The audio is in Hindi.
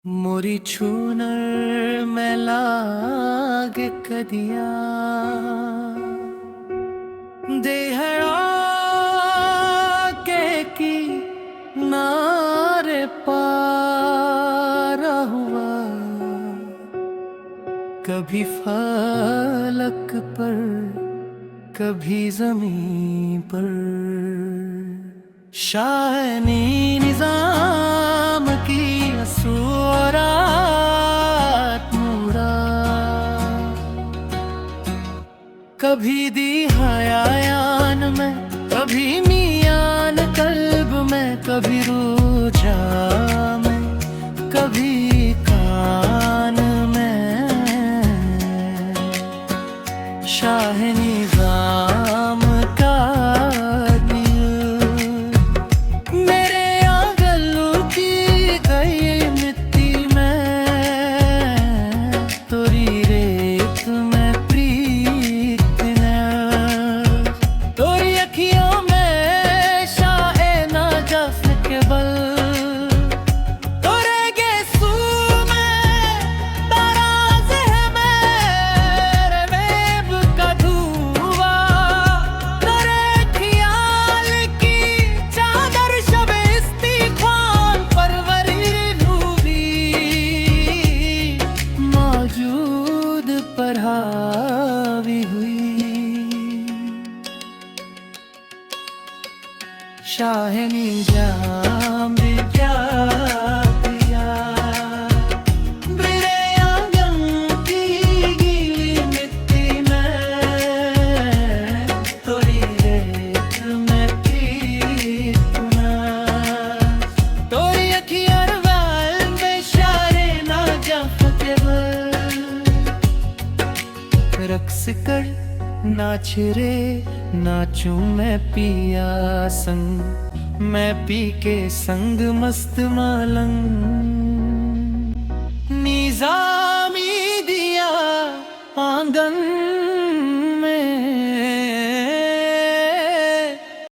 मोरी छूनर में लागे कदिया देहरा की नारे पार हुआ। कभी फलक पर कभी जमीन पर शाहनी निजाम की असुरात मुड़ा। कभी दी हयायान में कभी मियान कल्ब में कभी रूजा में कभी कान में शाह निजाम का दिल मेरे आंगन की गई मिट्टी में तोरी रेत में प्रीत ने तोरी अखियों में शाए ना जस के बल तोरे गेसू में ताराज है मेरे वेब का धुआं तोरे ख्याल की चादर शबे इस्तीख्वान परवरी नूरी मौजूद पर हावी हुई। शाहनी जाम क्या दिया मेरे आंगन की गीली मिट्टी में तोरी रेत में प्रीत ना तोरी अखियां वाल में शारे ना जफ के बल रक्स कर नाच रे नाचूं मैं पिया संग मैं पी के संग मस्त मालंग नीजा